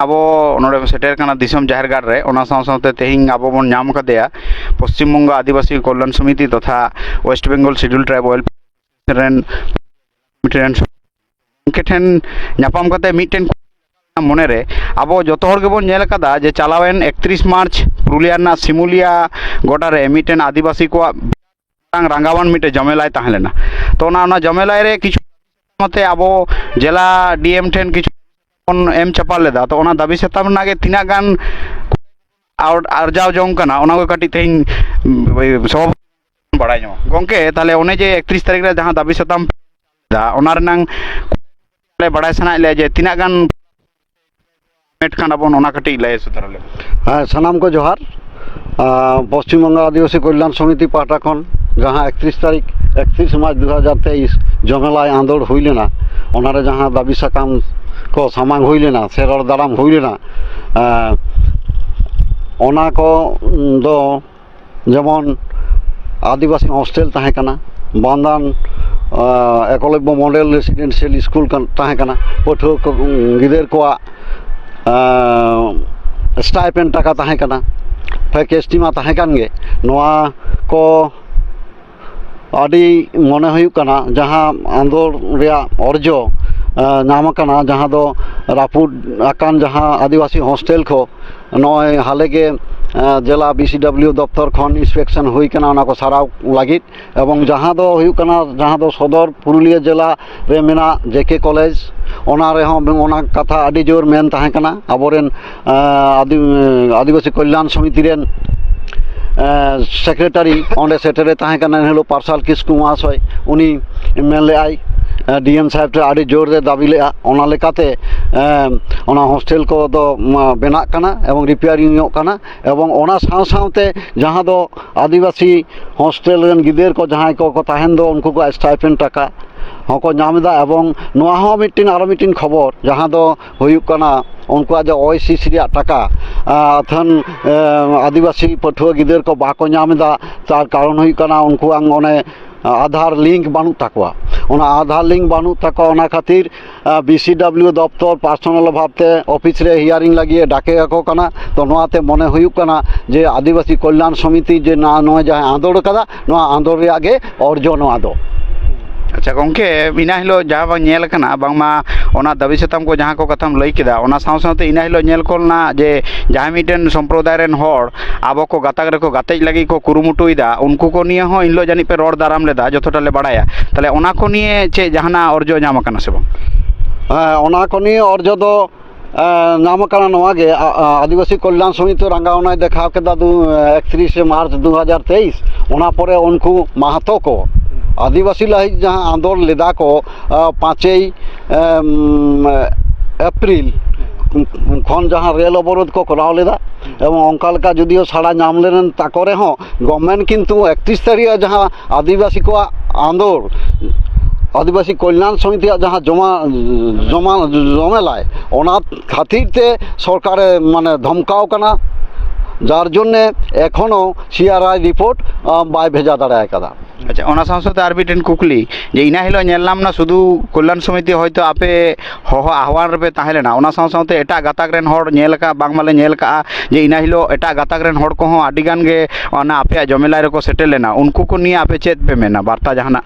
ᱟᱵᱚ ᱱᱚᱰᱮ ᱥᱮᱴᱮᱨ ᱠᱟᱱᱟ ᱫᱤᱥᱚᱢ ᱡᱟᱦᱮᱨ ᱜᱟᱲ ᱨᱮ ᱚᱱᱟ ᱥᱟᱶ-ᱥᱟᱶᱛᱮ ᱛᱮᱦᱮᱧ ᱟᱵᱚ ᱵᱚᱱ ᱧᱟᱢ ᱠᱟᱫᱮᱭᱟ ᱯᱚᱥᱪᱤᱢ ᱵᱚᱝᱜᱚ ᱟᱹᱫᱤᱵᱟᱹᱥᱤ ᱠᱚল্যাণ ᱥᱚᱢᱤᱛᱤ ᱛᱚᱛᱷᱟ West Bengal schedule tribe welfare ᱨᱮᱱ ᱢᱤᱫᱴᱮᱱ ᱩᱱᱠᱩ ᱴᱷᱮᱱ ᱧᱟᱯᱟᱢ ᱠᱟᱛᱮ ᱢᱤᱫᱴᱮᱱ ᱢᱚᱱᱮᱨᱮ ᱟᱵᱚ ᱡᱚᱛᱚ ᱦᱚᱲ ᱜᱮᱵᱚᱱ ᱧᱮᱞ ᱟᱠᱟᱫᱟ ᱡᱮ ᱪᱟᱞᱟᱣᱮᱱ 31 ᱢᱟᱨᱪ ᱯᱩᱨᱩᱞᱤᱭᱟ ᱨᱮᱱᱟᱜ ᱥᱤᱢᱩᱞᱤᱭᱟ ᱜᱚᱰᱟ ᱨᱮ ᱢᱤᱫᱴᱮᱱ ᱟᱹᱫᱤᱵᱟᱹᱥᱤ ᱠᱚᱣᱟᱜ ᱨᱟᱸᱜᱟᱣᱟᱱ ᱢᱤᱫᱴᱮᱱ ᱡᱚᱢᱮᱞᱟᱭ ᱛᱟᱦᱮᱸ ᱞᱮᱱᱟ। ᱛᱚ ᱚᱱᱟ ᱡᱚᱢᱮᱞᱟᱭ ᱨᱮ ᱠᱤᱪᱷᱩ ᱢᱚᱛᱮ ᱟᱵᱚ ᱡᱮᱞᱟ ᱰᱤএᱢ ᱴᱷᱮᱱ ᱠᱤᱪᱷু ᱮᱢ ᱪᱟᱯᱟᱞ ᱞᱮᱫᱟ। ᱛᱚ ᱚᱱᱟ ᱫᱟᱹᱵᱤ ᱥᱟᱛᱟᱢ ᱨᱮᱱᱟᱜ ᱜᱮ ᱛᱤᱱᱟᱹᱜ ᱜᱟᱱ ᱟᱨᱡᱟᱣ ᱡᱚᱝ ᱠᱟᱱᱟ ᱚᱱᱟ ᱠᱚ ᱠᱟᱹᱴᱤᱡ ᱛᱮᱦᱮᱧ ᱵᱟᱲᱟᱭ ᱧᱟᱢᱟ। ᱜᱚᱝᱠᱮ ᱛᱟᱦᱞᱮ ᱚᱱᱮ ᱡᱮ 31 ᱛᱟᱹᱨᱤᱠᱷ ᱨᱮ ᱡᱟᱦᱟᱸ ᱫᱟᱹᱵᱤ ᱥᱟᱛᱟᱢ ᱚᱱᱟ ᱨᱮᱱᱟᱜ ᱵᱟᱲᱟᱭ ᱥᱟᱱᱟᱭᱮᱫ ᱞᱮᱭᱟ ᱡᱮ ᱛᱤᱱᱟᱹᱜ ᱜᱟᱱ ᱢᱮᱴ ᱠᱟᱱᱟ ᱵᱚᱱ ᱚᱱᱟ ᱠᱟᱹᱴᱤᱡ ᱞᱟᱹᱭ ᱥᱚᱫᱚᱨ ᱟᱞᱮ। सानाम को जोहार पश्चिम बंग आदिवासी कल्याण समिति पाहटा खन जहाँ 31 मार्च 2023 जमेला आंदोलन हुई लेना ओनारे जहाँ दाबी साकाम को सामांग हुई लेना से रड़ दाराम हुई लेना ओना को दो जेमन आदिवासी हॉस्टेल ताहे कना बांदान एकलव्य मॉडल रेसिडेंशियल स्कूल ताहे कना पठुआ को गिदर को स्टाइपेंड टाका ताहे कना फैकेस्टी मा ताहे कान गे नोआ को आदि मने हुयुक कना जहाँ आंदोलन रिया अर्जो नाम कना जहाँ दो रापुद आकान जहाँ आदिवासी हॉस्टेल को नय हाले के जिला बीसीडब्ल्यू दफ्तर खन इंस्पेक्शन हुई कना ओना को साराव लागित एवं जहाँ दो हुयुक कना जहाँ दो सदर पुरुलिया जिला रे मेना जेके कॉलेज ओना रे हों ओना कथा आदि जोर मेन ताहे कना आबोरेन आदिवासी कल्याण समिति रेन सेक्रेटारी ओंडे सेटेरे ताहे कना हेलो पार्सल किस्कु महाशय उनी मेन ले आई डीएम साहब टे आदि जोर दे दाबी लेआ ओना लेकाते ओना हॉस्टेल को दो बेना कना एवं रिपेयरिंग कना एवं ओना साव सावते जहाँ दो आदिवासी हॉस्टेल रेन गिदेर को जहाँ को ताहेन दो उनको को स्टाइपेंड टाका हको नामदा एवं नोआ हो मिटिन आरो मिटिन खबर जहाँ दो हुयुक कना उनको जो ओएससी रिया टाका अथन आदिवासी पठुआ गिदेर को बाको नामदा तार कारण हुयुक कना उनको आंग ओने आधार लिंक बानु ताकवा ओना आधार लिंक बानु ताको ओना खातिर बीसीडब्ल्यू दफ्तर पार्सोनल भावते ऑफिस रे हियरिंग लगिए डाके को कना तो नोआते मने हुयुक कना जे आदिवासी कल्याण समिति जे ना नोए जहाँ आंदोलन कदा नोआ आंदोलन रिया गे अर्जो नोआ दो। अच्छा गंके इना हिलो जहाँ बांग नेल कना बांगमा ओना दाबी साताम को जहाँ को कथाम लई केदा ओना साव सावते इना हिलो नेल कोलना जे जहाँ मिटेन संप्रदाय रेन होड़ आबो को गाताक रे को गातेज लगी को कुरुमुटुइदा उनको को निये हो इनलो जानि पे रोड दाराम लेदा जतोटा ले बाड़ाया ताले ओना को निये चे जहाना अर्जो नाम कना से बांग ओना को निये अर्जो दो नाम कना नोआ गे आदिवासी कल्याण समिति रंगावना देखा केदा 31 मार्च 2023 ओना परे उनको महतो को आदिवासी लाइक जहाँ आंदोलन लेदा को 5 एप्रिल खन जहाँ रेल अवरोध को कराव लेदा एवं अंका लेका जुदियो साड़ा नाम लेन ताकोरे हो गवर्नमेंट किंतु 31 तारीख जहाँ आदिवासी को आंदोलन आदिवासी कल्याण समिति जहाँ जमेलाय ओना खातिर ते सरकारे माने धमकाव कना जार जोन्ने एखोनो सीआरआई रिपोर्ट बाय भेजा दाड़ा कदा। अच्छा ओना साथ आर मिटेन कुकली जे इना हिलो नेलनाम ना शुधु कल्याण समिति होयतो आपे होहो आह्वान रे ताहे लेना ओना साथे एटा गाताक रेन होड़ नेल का बांग माले नेल का जे इना हिलो एटा गाताक रेन होड़ को हो आडी गान गे ओना आपे जमेलाय रे को सेटेल लेना उनको को निये आपे चेत पे मेना वार्ता जहाना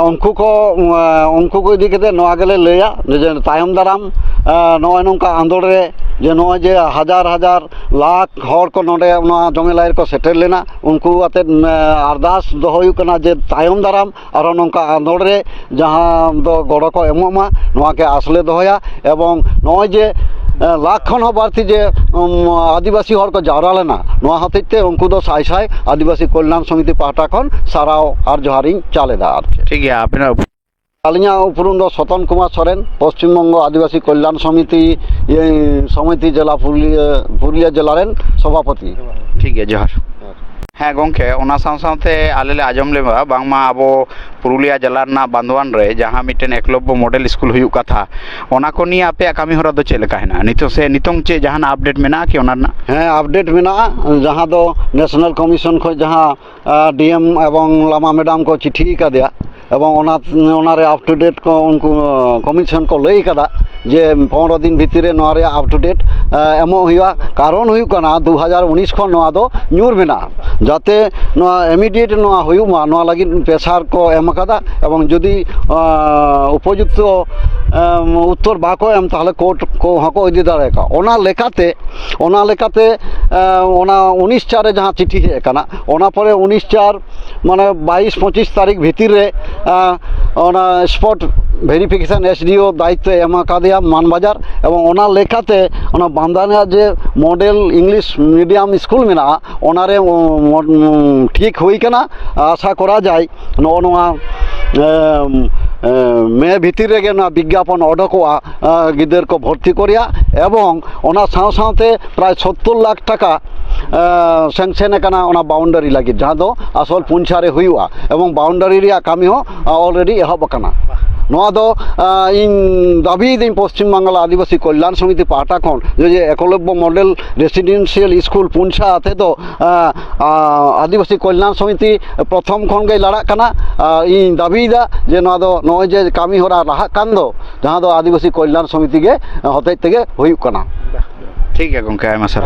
उनको को इदी केते नोआ गेले लैया जे तायम दाराम नोय नोंका आंदोलन रे जे नोय जे हजार हजार लाख हर को नोडे नोआ जमेलाय को सेटेल लेना उनको आते अरदास दोहयु कना जे तायम दाराम आरो नोंका आंदोलन रे जहां दो गड़ो को एमोमा नोआ के आसले दोहया एवं नोय जे लाख खन बाड़ती जे आदिवासी हर को जावरा लेना नोआ हतेते उनको दो साय साय आदिवासी कल्याण समिति पाहटा खन साराव आर जोहारिंग चालेदा। ठीक है आपना आलिया उपरुम दो सतन कुमार सोरेन पश्चिम बंग आदिवासी कल्याण समिति जिला पुरुलिया जिला रेन सभापति। ठीक है जोहार। হ্যাঁ গঙ্কে ওনা সাথে আলে লে আজম লেবা বাংমা আবো পুরুলিয়া জেলা রᱮᱱᱟᱜ বান্দোয়ান রে যাহা মিটেন একলব্য মডেল স্কুল হুᱭᱩᱜ কথা ওনা ᱠᱚ নিয়ে আপে কামি হরা ᱫᱚ ᱪᱮᱫ ᱞᱮᱠᱟ ᱦᱮᱱᱟᱜᱼᱟ ᱱᱤᱛᱚᱜ ᱥᱮ ᱱᱤᱛᱚᱝ ᱪᱮᱫ ᱡᱟᱦᱟᱱᱟᱜ ᱟᱯᱰᱮᱴ ᱢᱮᱱᱟᱜᱼᱟ ᱠᱤ ᱚᱱᱟ ᱨᱮᱱᱟᱜ? হ্যাঁ আপডেট মেনাᱜᱼᱟ ᱡᱟᱦᱟᱸ ᱫᱚ ন্যাশনাল কমিশন ᱠᱷᱚᱡ ᱡᱟᱦᱟᱸ ডিএম এবং লামা ম্যাডাম ᱠᱚ চিঠি ᱠᱟᱫᱮᱭᱟ এবং ওনারে আপ টু ডেট ᱠᱚ ᱩᱱᱠᱩ কমিশন ᱠᱚ ᱞᱟᱹᱭ ᱠᱟᱫᱟ যে 15 দিন ভিতরে নোয়া রে আপ টু ডেট এমন হুᱭᱩᱜᱼᱟ কারণ হুᱭᱩᱜ ᱠᱟᱱᱟ 2019 ᱠᱷᱚᱱ নোয়া ᱫᱚ ᱧᱩᱨ ᱢᱮᱱᱟᱜᱼᱟ ᱡᱟᱛᱮ নোয়া ইমিডিয়েট নোয়া হুᱭᱩᱜ ᱢᱟ নোয়া ᱞᱟᱹᱜᱤᱫ প্রেসার ᱠᱚ ᱮᱢ ᱠᱟᱫᱟ এবং যদি উপযুক্ত উত্তর বাকো এম তাহলে কোর্ট কো হকো ইদি দাঁড়ায় ওনা লেখাতে ওনা 19/4 ᱡᱟᱦᱟᱸ চিঠি ᱦᱮᱡ ᱟᱠᱟᱱᱟ ওনা পরে 19/4 মানে 22-25 তারিখ ভিতরে ওনা স্পট ভেরিফিকেশন এসডিও দায়িত্ব এম আকাদেয়া মানবাজার এবং ওনা লেখাতে ওনা বান্দানা যে মডেল ইংলিশ মিডিয়াম স্কুল মেনাᱜᱼᱟ ওনারে ঠিক হুই কানা আশা করা যায় নোয়া মে ভিতর রেগে না বিজ্ঞাপন অডকোয়া গিদের কো ভর্তি করিয়া এবং ওনা সাথে প্রায় 70 লাখ টাকা স্যাংশন কানা ওনা বাউন্ডারি লাগি যাহা দো আসল পুঞ্ছারে হুইয়া এবং বাউন্ডারি রিয়া কামি হো অলরেডি এহব কানা নোয়া দো ইন দাবি দিন পশ্চিম বাংলা আদিবাসী কল্যাণ সমিতি পাহটা খন যে একলব্য মডেল রেসিডেন্সিয়াল স্কুল পুঞ্ছা আতে তো আদিবাসী কল্যাণ সমিতি প্রথম খন গে লড়াক কানা ইন দাবি দা যে নোয়া দো নয় যে কামি হরা রাহা কান দো যাহা দো আদিবাসী কল্যাণ সমিতি গে হতেই থেকে হুᱭᱩᱜ কানা। ঠিক আছে গঙ্কে আইমা স্যার।